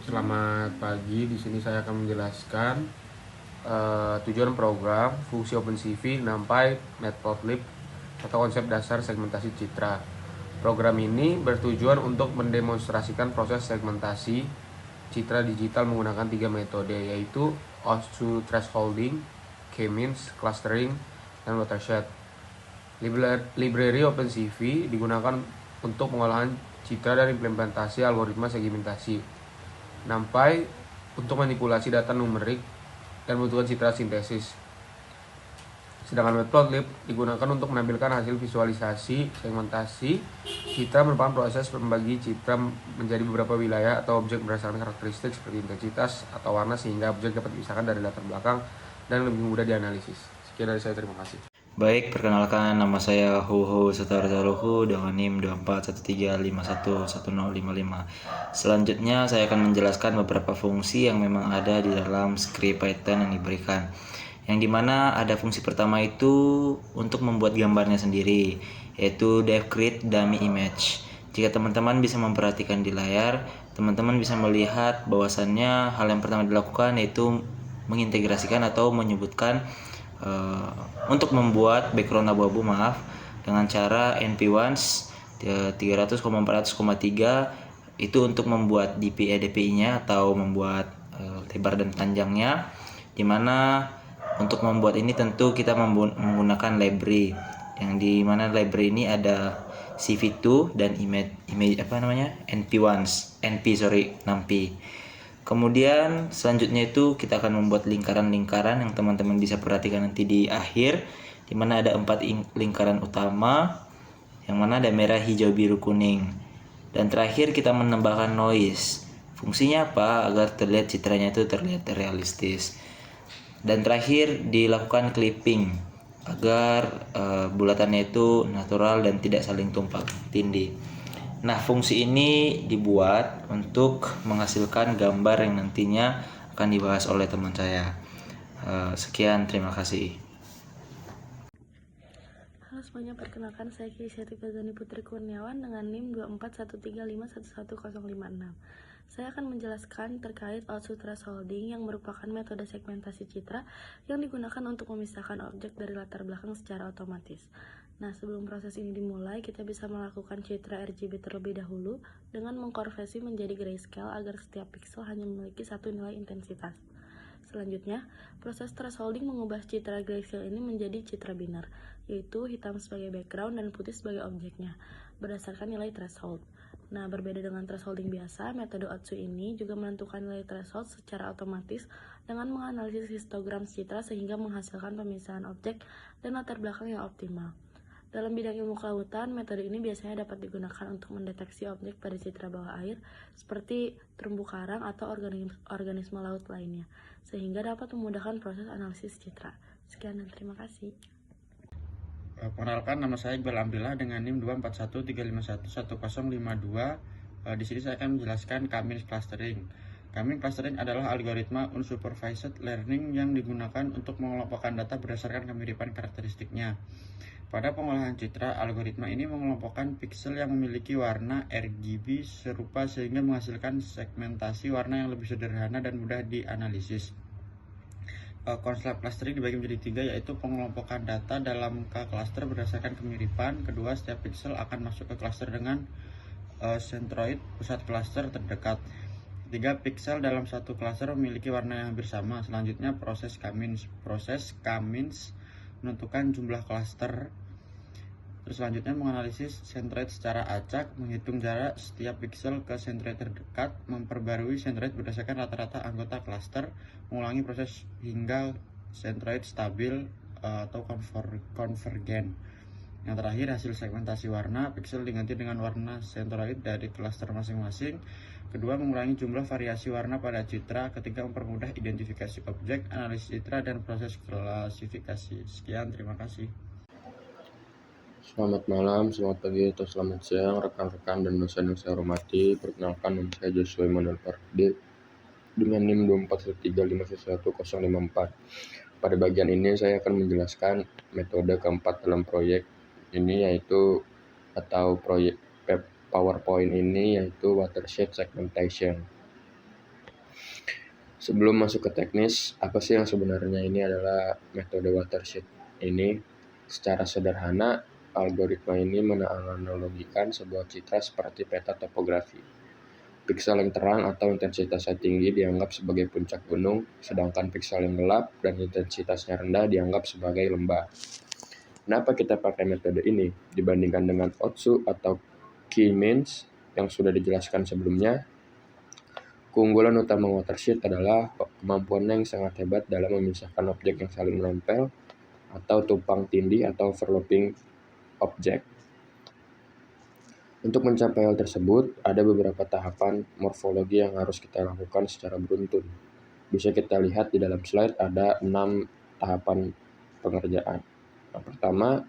Selamat pagi. Di sini saya akan menjelaskan tujuan program, fungsi OpenCV, NumPy, Matplotlib, atau konsep dasar segmentasi citra. Program ini bertujuan untuk mendemonstrasikan proses segmentasi citra digital menggunakan 3 metode, yaitu Odds thresholding, K-means, clustering, dan watershed. Library OpenCV digunakan untuk pengolahan citra dan implementasi algoritma segmentasi. NumPy untuk manipulasi data numerik dan membutuhkan citra sintesis. Sedangkan Matplotlib digunakan untuk menampilkan hasil visualisasi segmentasi citra merupakan proses membagi citra menjadi beberapa wilayah atau objek berdasarkan karakteristik seperti intensitas atau warna sehingga objek dapat dipisahkan dari latar belakang dan lebih mudah dianalisis. Sekian dari saya, terima kasih. Baik, perkenalkan nama saya Huhu Sutarzaluhu dengan NIM 2413511055. Selanjutnya saya akan menjelaskan beberapa fungsi yang memang ada di dalam script Python yang diberikan. Yang dimana ada fungsi pertama itu untuk membuat gambarnya sendiri, yaitu create dummy image. Jika teman-teman bisa memperhatikan di layar, teman-teman bisa melihat bahwasannya hal yang pertama dilakukan yaitu mengintegrasikan atau menyebutkan untuk membuat background abu-abu dengan cara np-once 300,400,3 itu untuk membuat DPI-nya atau membuat lebar dan panjangnya, dimana untuk membuat ini tentu kita menggunakan library, yang dimana library ini ada CV2 dan Numpy. Kemudian selanjutnya itu kita akan membuat lingkaran-lingkaran yang teman-teman bisa perhatikan nanti di akhir, dimana ada 4 lingkaran utama, yang mana ada merah, hijau, biru, kuning. Dan terakhir kita menambahkan noise. Fungsinya apa? Agar terlihat citranya itu terlihat realistis. Dan terakhir dilakukan clipping agar bulatannya itu natural dan tidak saling tumpang tindih. Nah, fungsi ini dibuat untuk menghasilkan gambar yang nantinya akan dibahas oleh teman saya. Sekian, terima kasih. Halo semuanya, perkenalkan saya Kisyati Fazani Putri Kurniawan dengan NIM 2413511056. Saya akan menjelaskan terkait Odds thresholding yang merupakan metode segmentasi citra yang digunakan untuk memisahkan objek dari latar belakang secara otomatis. Nah, sebelum proses ini dimulai, kita bisa melakukan citra RGB terlebih dahulu dengan mengkonversi menjadi grayscale agar setiap pixel hanya memiliki satu nilai intensitas. Selanjutnya, proses thresholding mengubah citra grayscale ini menjadi citra biner, yaitu hitam sebagai background dan putih sebagai objeknya, berdasarkan nilai threshold. Nah, berbeda dengan thresholding biasa, metode Otsu ini juga menentukan nilai threshold secara otomatis dengan menganalisis histogram citra sehingga menghasilkan pemisahan objek dan latar belakang yang optimal. Dalam bidang ilmu kelautan, metode ini biasanya dapat digunakan untuk mendeteksi objek pada citra bawah air seperti terumbu karang atau organisme laut lainnya, sehingga dapat memudahkan proses analisis citra. Sekian dan terima kasih. Perkenalkan, nama saya Iqbal Ambillah dengan NIM 2413511052. Di sini saya akan menjelaskan K-means clustering. K-means clustering adalah algoritma unsupervised learning yang digunakan untuk mengelompokkan data berdasarkan kemiripan karakteristiknya. Pada pengolahan citra, algoritma ini mengelompokkan piksel yang memiliki warna RGB serupa sehingga menghasilkan segmentasi warna yang lebih sederhana dan mudah dianalisis. Konsep clustering dibagi menjadi 3, yaitu pengelompokan data dalam K-cluster berdasarkan kemiripan. Kedua, setiap pixel akan masuk ke cluster dengan centroid pusat cluster terdekat. 3, pixel dalam satu cluster memiliki warna yang hampir sama. Selanjutnya, proses K-means menentukan jumlah cluster. Terus selanjutnya menganalisis centroid secara acak, menghitung jarak setiap pixel ke centroid terdekat, memperbarui centroid berdasarkan rata-rata anggota cluster, mengulangi proses hingga centroid stabil atau konvergen. Yang terakhir, hasil segmentasi warna, pixel diganti dengan warna centroid dari cluster masing-masing. Kedua, mengurangi jumlah variasi warna pada citra. Ketiga, mempermudah identifikasi objek, analisis citra, dan proses klasifikasi. Sekian, terima kasih. Selamat malam, selamat pagi, atau selamat siang rekan-rekan dan dosen yang saya hormati. Perkenalkan, nama saya Joshua Immanuel Pardi dengan NIM 2413511054. Pada bagian ini saya akan menjelaskan metode keempat dalam proyek ini, yaitu atau proyek PowerPoint ini, yaitu watershed segmentation. Sebelum masuk ke teknis, apa sih yang sebenarnya ini adalah metode watershed ini? Secara sederhana, algoritma ini menganalogikan sebuah citra seperti peta topografi. Piksel yang terang atau intensitasnya tinggi dianggap sebagai puncak gunung, sedangkan piksel yang gelap dan intensitasnya rendah dianggap sebagai lembah. Kenapa kita pakai metode ini dibandingkan dengan Otsu atau K-means yang sudah dijelaskan sebelumnya? Keunggulan utama watershed adalah kemampuannya yang sangat hebat dalam memisahkan objek yang saling menempel atau tumpang tindih atau overlapping objek. Untuk mencapai hal tersebut, ada beberapa tahapan morfologi yang harus kita lakukan secara beruntun. Bisa kita lihat di dalam slide ada 6 tahapan pengerjaan. Yang pertama,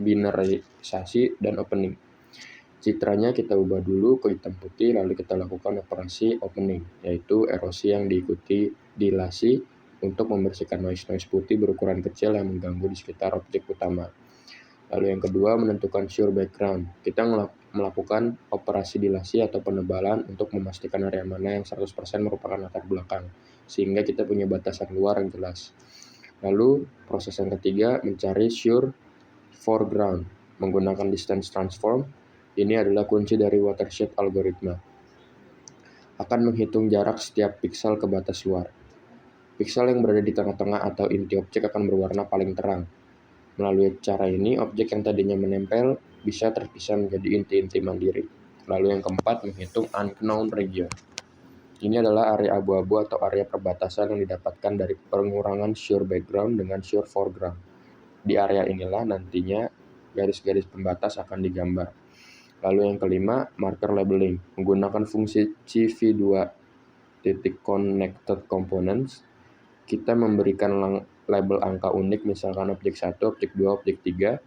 binarisasi dan opening. Citranya kita ubah dulu ke hitam putih, lalu kita lakukan operasi opening, yaitu erosi yang diikuti dilasi untuk membersihkan noise putih berukuran kecil yang mengganggu di sekitar objek utama. Lalu yang kedua, menentukan shear background. Kita melakukan operasi dilasi atau penebalan untuk memastikan area mana yang 100% merupakan latar belakang, sehingga kita punya batasan luar yang jelas. Lalu, proses yang ketiga, mencari shear foreground. Menggunakan distance transform, ini adalah kunci dari watershed algoritma. Akan menghitung jarak setiap piksel ke batas luar. Piksel yang berada di tengah-tengah atau inti objek akan berwarna paling terang. Melalui cara ini, objek yang tadinya menempel bisa terpisah menjadi inti-inti mandiri. Lalu yang keempat, menghitung unknown region. Ini adalah area abu-abu atau area perbatasan yang didapatkan dari pengurangan shear background dengan shear foreground. Di area inilah nantinya garis-garis pembatas akan digambar. Lalu yang kelima, marker labeling. Menggunakan fungsi CV2.connected components, kita memberikan label angka unik, misalkan objek 1, objek 2, objek 3,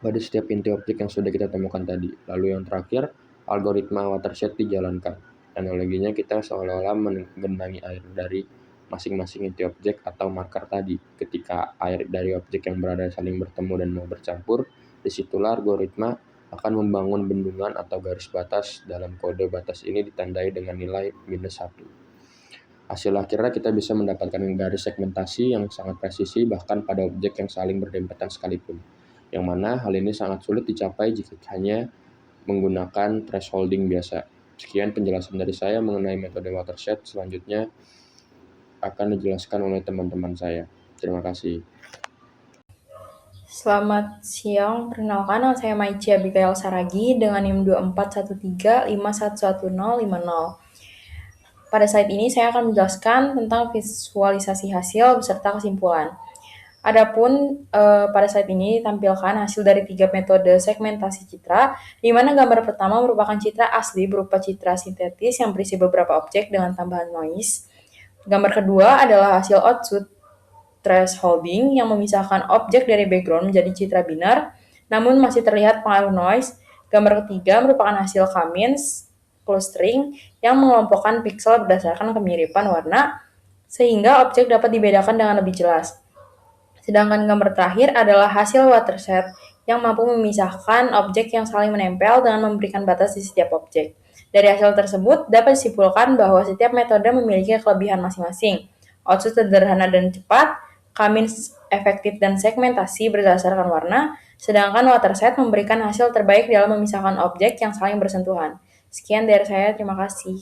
pada setiap inti objek yang sudah kita temukan tadi. Lalu yang terakhir, algoritma watershed dijalankan. Analoginya kita seolah-olah menggenangi air dari masing-masing inti objek atau marker tadi. Ketika air dari objek yang berada saling bertemu dan mau bercampur, disitulah algoritma akan membangun bendungan atau garis batas. Dalam kode batas ini ditandai dengan nilai -1. Hasil akhirnya kita bisa mendapatkan garis segmentasi yang sangat presisi bahkan pada objek yang saling berdempetan sekalipun. Yang mana hal ini sangat sulit dicapai jika hanya menggunakan thresholding biasa. Sekian penjelasan dari saya mengenai metode watershed. Selanjutnya akan dijelaskan oleh teman-teman saya. Terima kasih. Selamat siang, perkenalkan nama saya Maici Abigail Saragi dengan NIM 2413511050. Pada slide ini saya akan menjelaskan tentang visualisasi hasil beserta kesimpulan. Adapun pada slide ini tampilkan hasil dari 3 metode segmentasi citra, di mana gambar pertama merupakan citra asli berupa citra sintetis yang berisi beberapa objek dengan tambahan noise. Gambar kedua adalah hasil output thresholding yang memisahkan objek dari background menjadi citra binar, namun masih terlihat pengaruh noise. Gambar ketiga merupakan hasil K-means clustering yang mengelompokkan piksel berdasarkan kemiripan warna, sehingga objek dapat dibedakan dengan lebih jelas. Sedangkan gambar terakhir adalah hasil watershed yang mampu memisahkan objek yang saling menempel dengan memberikan batas di setiap objek. Dari hasil tersebut, dapat disimpulkan bahwa setiap metode memiliki kelebihan masing-masing. Output sederhana dan cepat, K-means efektif dan segmentasi berdasarkan warna, sedangkan watershed memberikan hasil terbaik dalam memisahkan objek yang saling bersentuhan. Sekian dari saya, terima kasih.